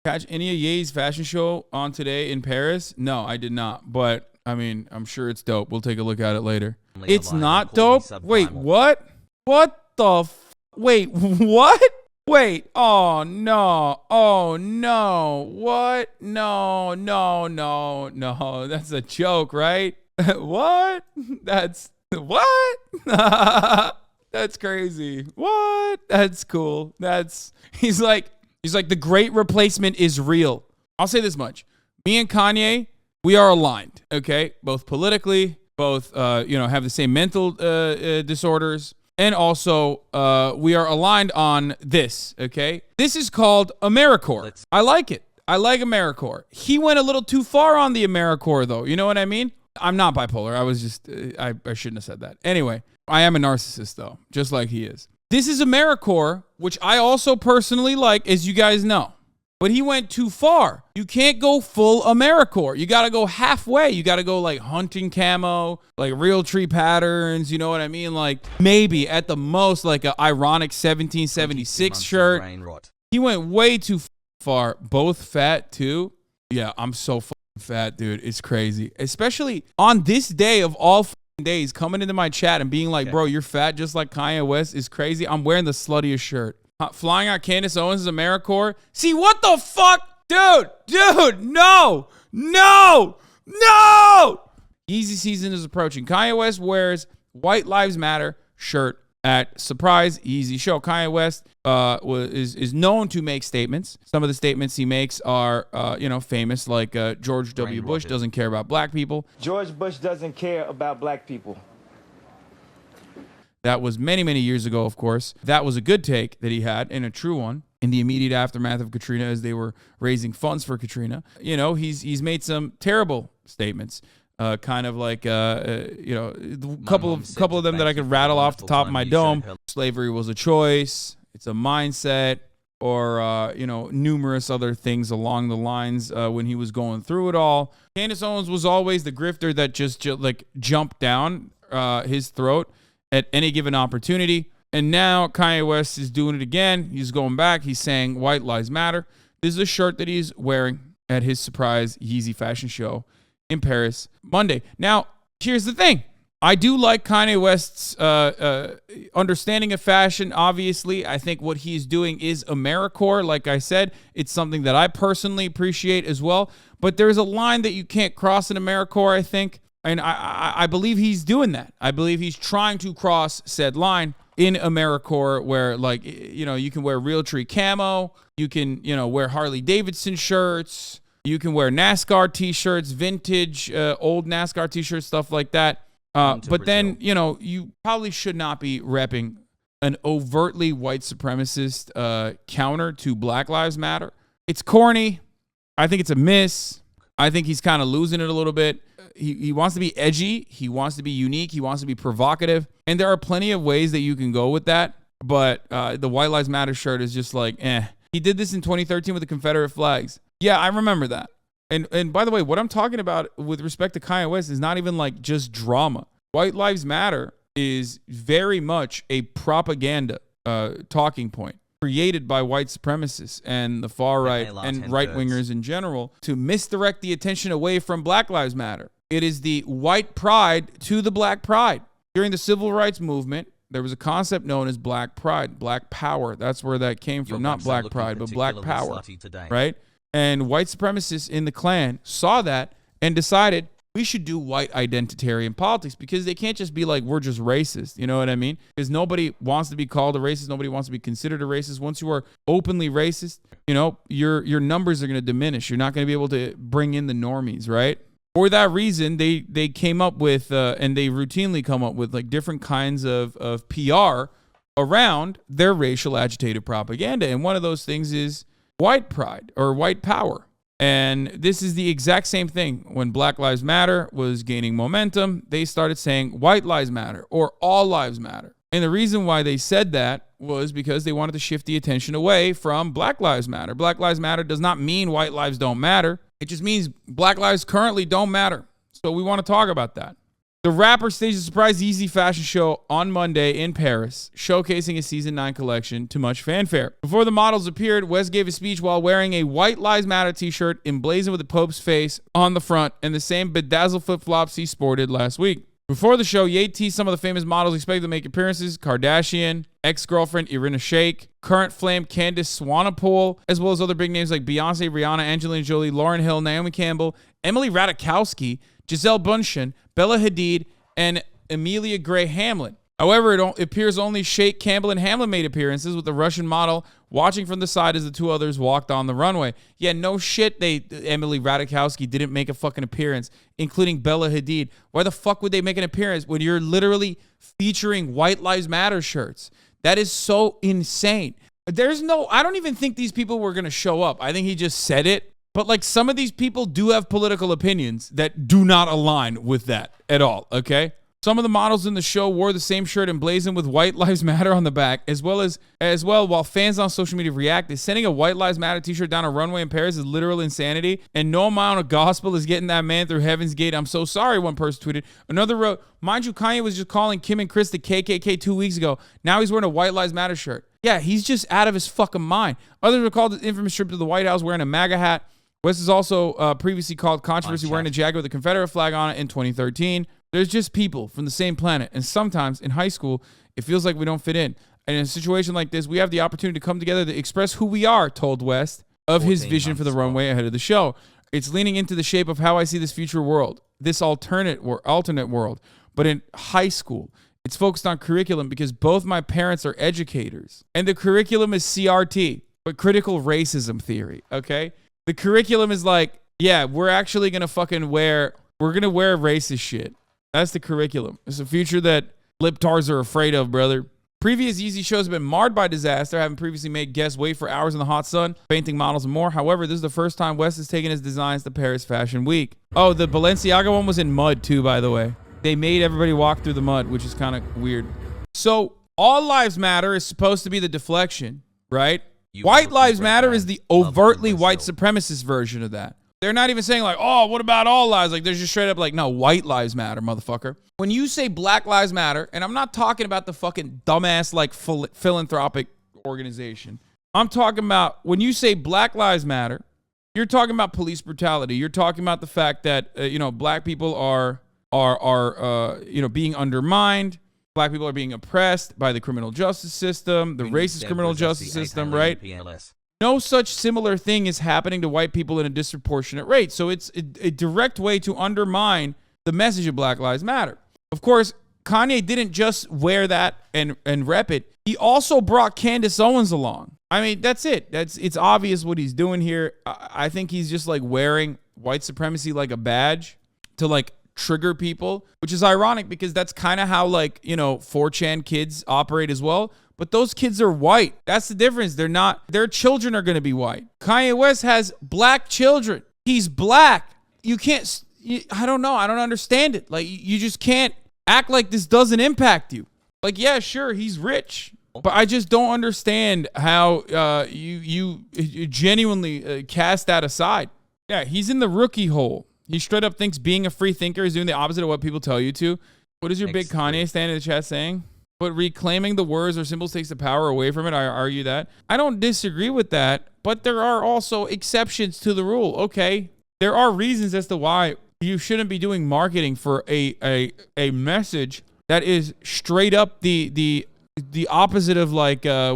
Catch any of Ye's fashion show on today in Paris? No, I did not. But, I mean, I'm sure it's dope. We'll take a look at it later. It's not dope? Wait, what? What the Wait, what? Wait, oh no, what? No, that's a joke, right? What? What? That's crazy. What? That's cool. He's like, the great replacement is real. I'll say this much. Me and Kanye, we are aligned, okay? Both politically, both, have the same mental disorders. And also, we are aligned on this, okay? This is called AmeriCorps. I like it. I like AmeriCorps. He went a little too far on the AmeriCorps, though. You know what I mean? I'm not bipolar. I was just, I shouldn't have said that. Anyway, I am a narcissist, though, just like he is. This is AmeriCorps, which I also personally like, as you guys know. But he went too far. You can't go full AmeriCorps. You got to go halfway. You got to go like hunting camo, like real tree patterns. You know what I mean? Like maybe at the most like an ironic 1776 shirt. He went way too far. Both fat too. Yeah, I'm so fucking fat, dude. It's crazy. Especially on this day of all days, coming into my chat and being like, bro, you're fat just like Kanye West is crazy. I'm wearing the sluttiest shirt. Flying out Candace Owens' AmeriCorps. See, what the fuck? Dude, no. Yeezy season is approaching. Kanye West wears White Lives Matter shirt at surprise Yeezy show. Kanye West is known to make statements. Some of the statements he makes are, famous, like George W. Bush doesn't care about black people. George Bush doesn't care about black people. That was many, many years ago, of course. That was a good take that he had and a true one in the immediate aftermath of Katrina as they were raising funds for Katrina. You know, he's made some terrible statements, kind of like, a couple of them that I could rattle off the top of my dome. Slavery was a choice. It's a mindset. Or, numerous other things along the lines when he was going through it all. Candace Owens was always the grifter that just jumped down his throat at any given opportunity. And now Kanye West is doing it again. He's going back. He's saying White Lives Matter. This is a shirt that he's wearing at his surprise Yeezy fashion show in Paris Monday. Now, here's the thing. I do like Kanye West's understanding of fashion. Obviously, I think what he's doing is AmeriCorps. Like I said, it's something that I personally appreciate as well. But there's a line that you can't cross in AmeriCorps, I think. And I believe he's doing that. I believe he's trying to cross said line in AmeriCorps where, you can wear Realtree camo. You can, wear Harley Davidson shirts. You can wear NASCAR T-shirts, vintage, old NASCAR T-shirts, stuff like that. But then, you probably should not be repping an overtly white supremacist counter to Black Lives Matter. It's corny. I think it's a miss. I think he's kind of losing it a little bit. He wants to be edgy. He wants to be unique. He wants to be provocative. And there are plenty of ways that you can go with that. But the White Lives Matter shirt is just like, eh. He did this in 2013 with the Confederate flags. Yeah, I remember that. And by the way, what I'm talking about with respect to Kanye West is not even like just drama. White Lives Matter is very much a propaganda talking point created by white supremacists and the far right and right-wingers in general to misdirect the attention away from Black Lives Matter. It is the white pride to the black pride. During the civil rights movement, there was a concept known as black pride, black power. That's where that came from. Not black pride, but black power, right? And white supremacists in the Klan saw that and decided we should do white identitarian politics because they can't just be like, we're just racist. You know what I mean? Because nobody wants to be called a racist. Nobody wants to be considered a racist. Once you are openly racist, your numbers are going to diminish. You're not going to be able to bring in the normies, right? For that reason, they came up with, and they routinely come up with like different kinds of PR around their racial agitated propaganda. And one of those things is white pride or white power. And this is the exact same thing. When Black Lives Matter was gaining momentum, they started saying white lives matter or all lives matter. And the reason why they said that was because they wanted to shift the attention away from Black Lives Matter. Black Lives Matter does not mean white lives don't matter. It just means black lives currently don't matter. So we want to talk about that. The rapper staged a surprise Yeezy fashion show on Monday in Paris, showcasing his Season 9 collection to much fanfare. Before the models appeared, West gave a speech while wearing a White Lives Matter t-shirt emblazoned with the Pope's face on the front and the same bedazzled flip-flops he sported last week. Before the show, Ye teased some of the famous models expected to make appearances: Kardashian, ex-girlfriend Irina Shayk, current flame Candace Swanepoel, as well as other big names like Beyonce, Rihanna, Angelina Jolie, Lauryn Hill, Naomi Campbell, Emily Ratajkowski, Giselle Bundchen, Bella Hadid, and Amelia Gray Hamlin. However, it appears only Shayk, Campbell, and Hamlin made appearances, with the Russian model watching from the side as the two others walked on the runway. Yeah, no shit, Emily Ratajkowski didn't make a fucking appearance, including Bella Hadid. Why the fuck would they make an appearance when you're literally featuring White Lives Matter shirts? That is so insane. I don't even think these people were going to show up. I think he just said it. But like, some of these people do have political opinions that do not align with that at all, okay? Some of the models in the show wore the same shirt emblazoned with White Lives Matter on the back, as well, while fans on social media reacted. Sending a White Lives Matter t-shirt down a runway in Paris is literal insanity, and no amount of gospel is getting that man through Heaven's Gate. I'm so sorry, one person tweeted. Another wrote, mind you, Kanye was just calling Kim and Chris the KKK 2 weeks ago. Now he's wearing a White Lives Matter shirt. Yeah, he's just out of his fucking mind. Others recalled the infamous trip to the White House wearing a MAGA hat. West is also previously called controversy wearing a jacket with a Confederate flag on it in 2013. There's just people from the same planet, and sometimes in high school, it feels like we don't fit in. And in a situation like this, we have the opportunity to come together to express who we are, told West of his vision for the runway ahead of the show. It's leaning into the shape of how I see this future world, this alternate world, but in high school. It's focused on curriculum because both my parents are educators, and the curriculum is CRT, but critical racism theory, okay? The curriculum is like, yeah, we're actually going to wear racist shit. That's the curriculum. It's a future that libtards are afraid of, brother. Previous Yeezy shows have been marred by disaster, having previously made guests wait for hours in the hot sun, painting models and more. However, this is the first time West has taken his designs to Paris Fashion Week. Oh, the Balenciaga one was in mud too, by the way. They made everybody walk through the mud, which is kind of weird. So, All Lives Matter is supposed to be the deflection, right? White Lives Matter is the overtly white supremacist version of that. They're not even saying like, oh, what about all lives? Like, they're just straight up like, no, white lives matter, motherfucker. When you say Black Lives Matter, and I'm not talking about the fucking dumbass like philanthropic organization. I'm talking about when you say Black Lives Matter, you're talking about police brutality. You're talking about the fact that black people are being undermined. Black people are being oppressed by the criminal justice system, the racist criminal justice system, right? No such similar thing is happening to white people in a disproportionate rate. So it's a direct way to undermine the message of Black Lives Matter. Of course, Kanye didn't just wear that and rep it. He also brought Candace Owens along. I mean, that's it. It's obvious what he's doing here. I think he's just like wearing white supremacy like a badge to like trigger people, which is ironic because that's kind of how 4chan kids operate as well. But those kids are white. That's the difference. Their children are going to be white. Kanye West has black children. He's black. I don't know. I don't understand it. Like, you just can't act like this doesn't impact you. Like, yeah, sure, he's rich. But I just don't understand how you genuinely cast that aside. Yeah, he's in the rookie hole. He straight up thinks being a free thinker is doing the opposite of what people tell you to. What is your big Kanye stand in the chat saying? But reclaiming the words or symbols takes the power away from it. I argue that. I don't disagree with that, but there are also exceptions to the rule. Okay, there are reasons as to why you shouldn't be doing marketing for a message that is straight up the opposite of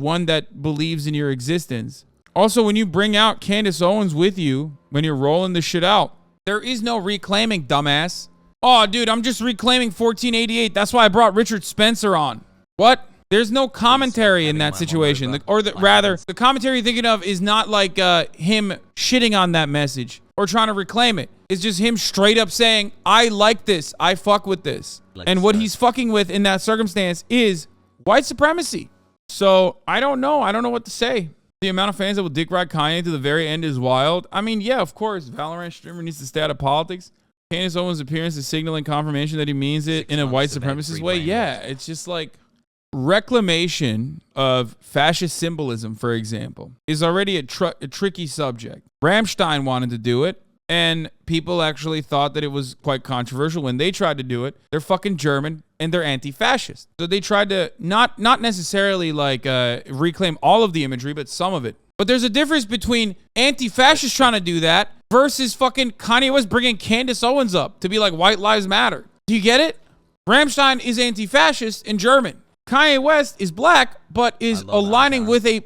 one that believes in your existence. Also, when you bring out Candace Owens with you, when you're rolling this shit out, there is no reclaiming, dumbass. Oh, dude, I'm just reclaiming 1488. That's why I brought Richard Spencer on. What? There's no commentary in that situation. The commentary you're thinking of is not like him shitting on that message or trying to reclaim it. It's just him straight up saying, I like this. I fuck with this. And what he's fucking with in that circumstance is white supremacy. So I don't know. I don't know what to say. The amount of fans that will dick ride Kanye to the very end is wild. I mean, yeah, of course, Valorant streamer needs to stay out of politics. Candace Owens' appearance is signaling confirmation that he means it in a white supremacist way. Yeah, it's just like reclamation of fascist symbolism, for example, is already a tricky subject. Rammstein wanted to do it, And people actually thought that it was quite controversial when they tried to do it. They're fucking German and they're anti-fascist. So they tried to not necessarily like reclaim all of the imagery, but some of it. But there's a difference between anti-fascists trying to do that versus fucking Kanye West bringing Candace Owens up to be like white lives matter. Do you get it? Rammstein is anti-fascist in German. Kanye West is black, but is aligning with a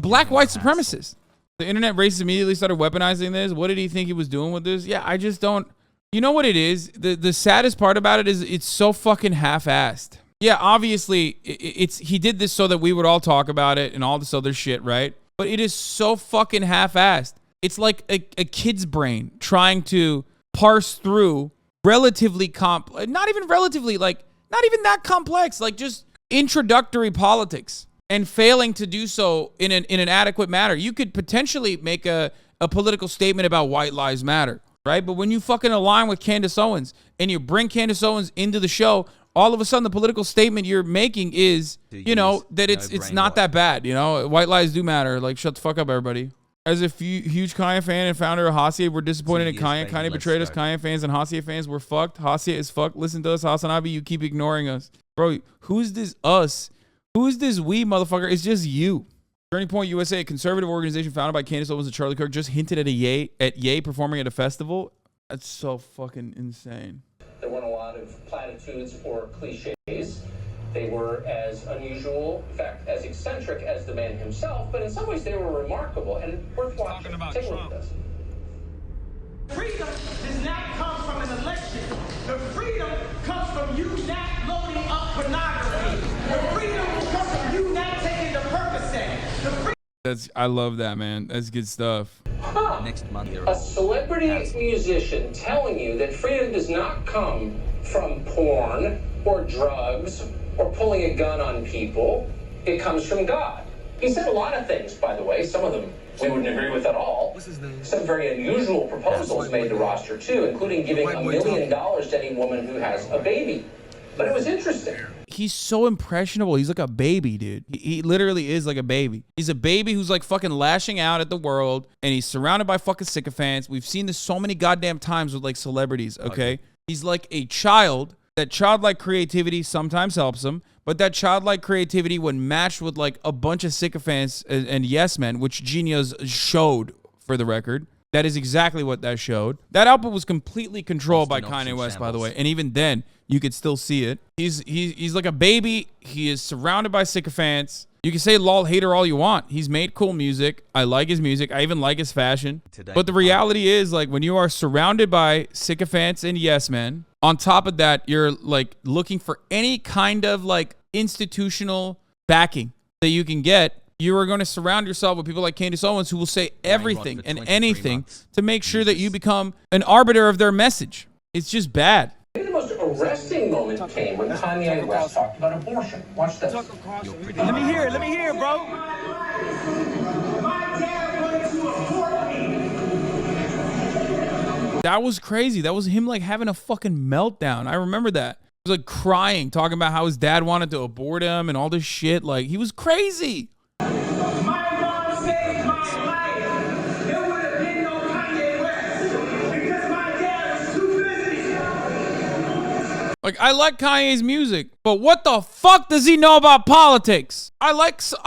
black white supremacist. The internet racists immediately started weaponizing this. What did he think he was doing with this? Yeah, I just don't. You know what it is? The saddest part about it is it's so fucking half-assed. Yeah, obviously, he did this so that we would all talk about it and all this other shit, right? But it is so fucking half-assed. It's like a kid's brain trying to parse through relatively not even relatively, like, not even that complex, like just introductory politics and failing to do so in an adequate manner. You could potentially make a political statement about white lives matter, right? But when you fucking align with Candace Owens and you bring Candace Owens into the show, all of a sudden the political statement you're making is, you know, that it's not that bad, you know? White lives do matter. Like, shut the fuck up, everybody. As a huge Kanye fan and founder of Hasia, we're disappointed in Kanye. Kanye betrayed us. Kanye fans and Hasia fans, we're fucked. Hasia is fucked. Listen to us, HasanAbi. You keep ignoring us. Bro, who's this us? Who's this we, motherfucker? It's just you. Turning Point USA, a conservative organization founded by Candace Owens and Charlie Kirk, just hinted at Ye performing at a festival. That's so fucking insane. There weren't a lot of platitudes or cliches. They were as unusual, in fact, as eccentric as the man himself, but in some ways they were remarkable and worth watching. Take a look at this. Freedom does not come from an election. The freedom comes from you not loading up pornography. The freedom comes from you not taking the Percocet. I love that, man. That's good stuff. Next month, a celebrity musician telling you that freedom does not come from porn or drugs or pulling a gun on people. It comes from God. He said a lot of things, by the way. Some of them we wouldn't agree with at all. Some very unusual proposals made the roster, too, including giving $1 million to any woman who has a baby. But it was interesting. He's so impressionable. He's like a baby, dude. He literally is like a baby. He's a baby who's like fucking lashing out at the world, and he's surrounded by fucking sycophants. We've seen this so many goddamn times with like celebrities, okay? He's like a child. That childlike creativity sometimes helps him, but that childlike creativity, when matched with like a bunch of sycophants and yes men, which Genius showed for the record, that is exactly what that showed. That output was completely controlled by Kanye West, by the way, and even then, you could still see it. He's like a baby. He is surrounded by sycophants. You can say lol hater all you want. He's made cool music. I like his music. I even like his fashion. But the reality is, like, when you are surrounded by sycophants and yes men, on top of that, you're like looking for any kind of like institutional backing that you can get. You are going to surround yourself with people like Candace Owens who will say everything and anything to make sure that you become an arbiter of their message. It's just bad. I think the most arresting moment came when Kanye West talked about abortion. Watch this. Let me hear it, bro. My dad wanted to abort me. That was crazy. That was him like having a fucking meltdown. I remember that. He was like crying, talking about how his dad wanted to abort him and all this shit. Like, he was crazy. My mom saved my life. There would have been no Kanye West because my dad was too busy. Like, I like Kanye's music, but what the fuck does he know about politics? I like some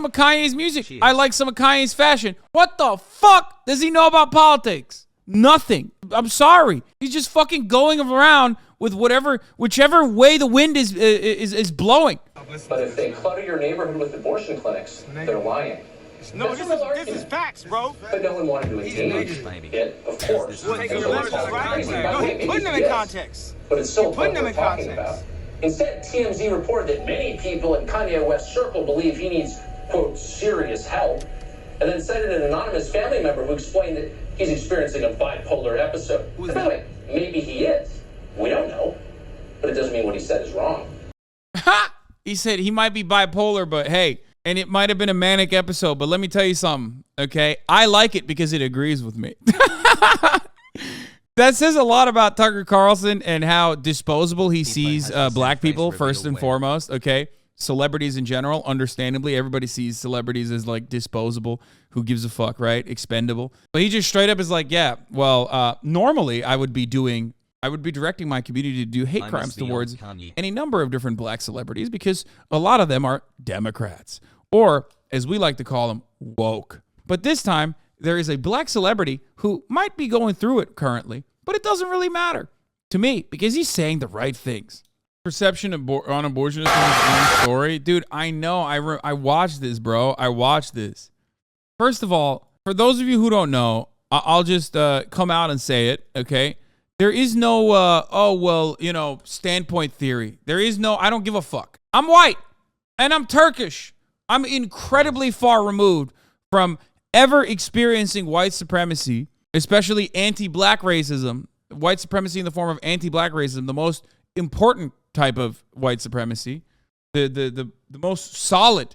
of Kanye's music. Jeez. I like some of Kanye's fashion. What the fuck does he know about politics? Nothing. I'm sorry. He's just fucking going around with whichever way the wind is blowing. But if they clutter your neighborhood with abortion clinics, they're lying. No, this is facts, bro. But no one wanted to engage it, of course. Putting them in context. But it's still what we're talking about. Instead, TMZ reported that many people in Kanye West's circle believe he needs, quote, serious help, and then cited an anonymous family member who explained that he's experiencing a bipolar episode. By the way, maybe he is. We don't know. But it doesn't mean what he said is wrong. Ha! He said he might be bipolar, but hey, and it might have been a manic episode, but let me tell you something, okay? I like it because it agrees with me. That says a lot about Tucker Carlson and how disposable he sees black people, first and foremost, okay? Celebrities in general, understandably, everybody sees celebrities as like disposable, who gives a fuck, right? Expendable. But he just straight up is like, yeah, well, normally I would be directing my community to do hate crimes towards any number of different black celebrities because a lot of them are Democrats, or as we like to call them, woke. But this time, there is a black celebrity who might be going through it currently, but it doesn't really matter to me because he's saying the right things. Perception on abortion is from his own story. Dude, I know. I watched this, bro. I watched this. First of all, for those of you who don't know, I'll just come out and say it, okay? There is no, standpoint theory. There is no, I don't give a fuck. I'm white, and I'm Turkish. I'm incredibly far removed from ever experiencing white supremacy, especially anti-black racism. White supremacy in the form of anti-black racism, the most important type of white supremacy, the most solid,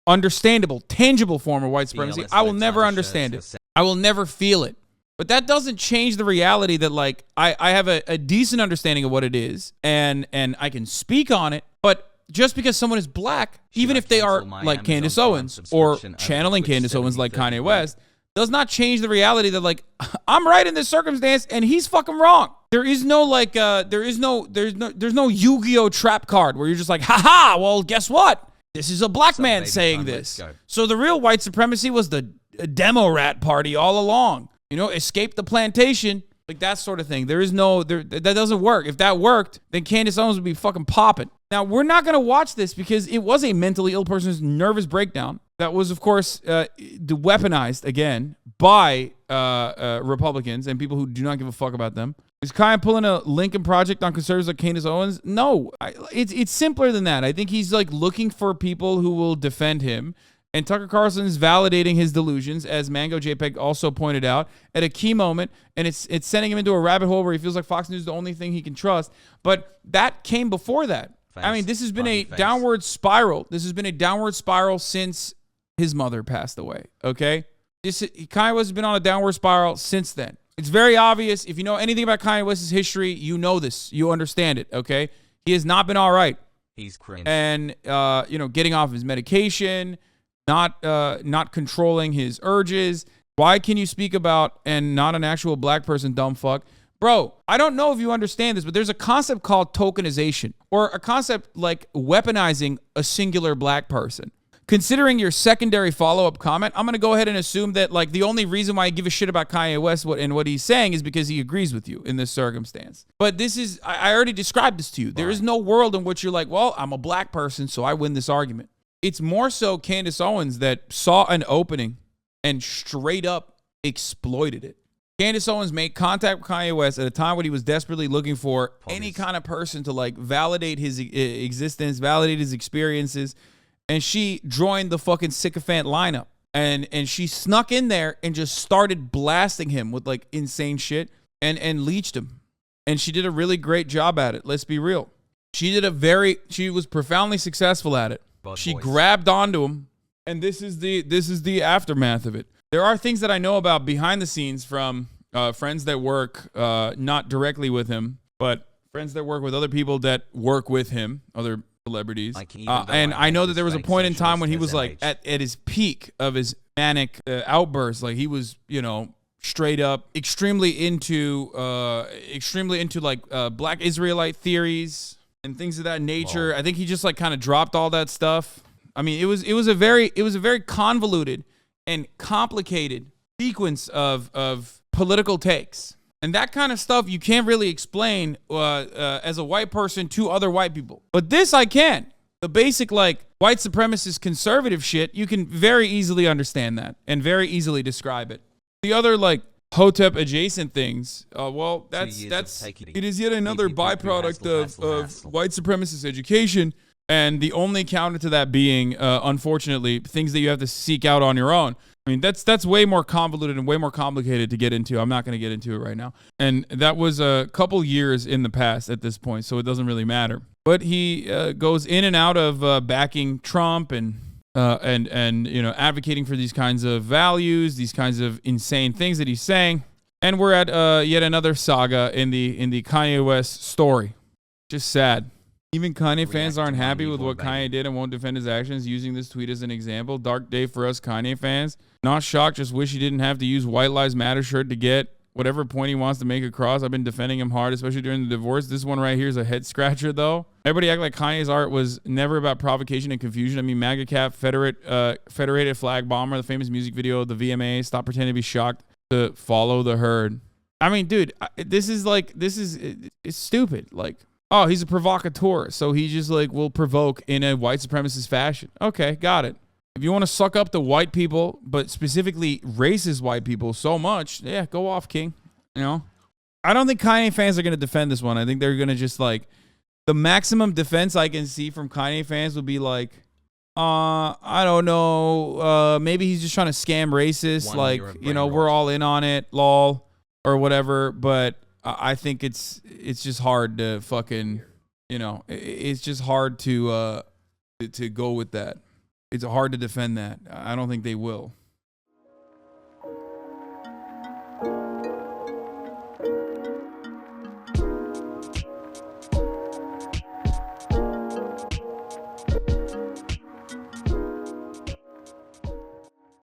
understandable, tangible form of white supremacy. I will never understand it. I will never feel it. But that doesn't change the reality that, like, I have a decent understanding of what it is, and I can speak on it. But just because someone is black, even if they are like Candace Owens or channeling Candace Owens like Kanye West, does not change the reality that, like, I'm right in this circumstance and he's fucking wrong. There is no like there's no Yu-Gi-Oh trap card where you're just like, haha, well, guess what? This is a black man saying this. So the real white supremacy was the demo rat party all along. You know, escape the plantation, like that sort of thing. That doesn't work. If that worked, then Candace Owens would be fucking popping. Now, we're not going to watch this because it was a mentally ill person's nervous breakdown that was, of course, weaponized again by Republicans and people who do not give a fuck about them. Is Kanye pulling a Lincoln Project on conservatives like Candace Owens? No, it's simpler than that. I think he's like looking for people who will defend him. And Tucker Carlson is validating his delusions, as Mango JPEG also pointed out, at a key moment. And it's sending him into a rabbit hole where he feels like Fox News is the only thing he can trust. But that came before that. I mean, this has been a downward spiral. This has been a downward spiral since his mother passed away, okay? Kanye West has been on a downward spiral since then. It's very obvious. If you know anything about Kanye West's history, you know this. You understand it, okay? He has not been all right. He's cringe. And, getting off his medication, not controlling his urges. Why can you speak about and not an actual black person, dumb fuck? Bro, I don't know if you understand this, but there's a concept called tokenization, or a concept like weaponizing a singular black person. Considering your secondary follow-up comment, I'm going to go ahead and assume that, like, the only reason why I give a shit about Kanye West and what he's saying is because he agrees with you in this circumstance. But this is, I already described this to you. There is no world in which you're like, well, I'm a black person, so I win this argument. It's more so Candace Owens that saw an opening and straight up exploited it. Candace Owens made contact with Kanye West at a time when he was desperately looking for any kind of person to, like, validate his existence, validate his experiences. And she joined the fucking sycophant lineup. And she snuck in there and just started blasting him with, like, insane shit and leached him. And she did a really great job at it. Let's be real. She was profoundly successful at it. She grabbed onto him, and this is the aftermath of it. There are things that I know about behind the scenes from friends that work not directly with him, but friends that work with other people that work with him, other celebrities. And I know that there was a point in time when he was like at his peak of his manic outbursts. Like he was, straight up extremely into like black Israelite theories and things of that nature. Whoa. I think he just like kind of dropped all that stuff. I mean, it was a very convoluted and complicated sequence of political takes. And that kind of stuff you can't really explain as a white person to other white people. But this I can. The basic like white supremacist conservative shit, you can very easily understand that and very easily describe it. The other like Hotep adjacent things, it is yet another byproduct of white supremacist education. And the only counter to that being, unfortunately, things that you have to seek out on your own. I mean, that's way more convoluted and way more complicated to get into. I'm not going to get into it right now. And that was a couple years in the past at this point, so it doesn't really matter. But he goes in and out of backing Trump and advocating for these kinds of values, these kinds of insane things that he's saying. And we're at yet another saga in the Kanye West story. Just sad. Even Kanye fans react aren't to happy money with for what betting. Kanye did and won't defend his actions, using this tweet as an example. Dark day for us Kanye fans. Not shocked, just wish he didn't have to use White Lives Matter shirt to get whatever point he wants to make across. I've been defending him hard, especially during the divorce. This one right here is a head scratcher, though. Everybody act like Kanye's art was never about provocation and confusion. I mean, MAGA Cap, Federated Flag Bomber, the famous music video, the VMA, stop pretending to be shocked to follow the herd. I mean, dude, it's stupid. Like, oh, he's a provocateur, so he just like will provoke in a white supremacist fashion. Okay, got it. If you want to suck up to white people, but specifically racist white people so much, yeah, go off, King. You know? I don't think Kanye fans are going to defend this one. I think they're going to just like, the maximum defense I can see from Kanye fans would be like, I don't know, maybe he's just trying to scam racists, One, like, you're you know, brain we're rot. all in on it, lol, or whatever, but I think it's just hard to fucking, you know, it's just hard to go with that. It's hard to defend that. I don't think they will.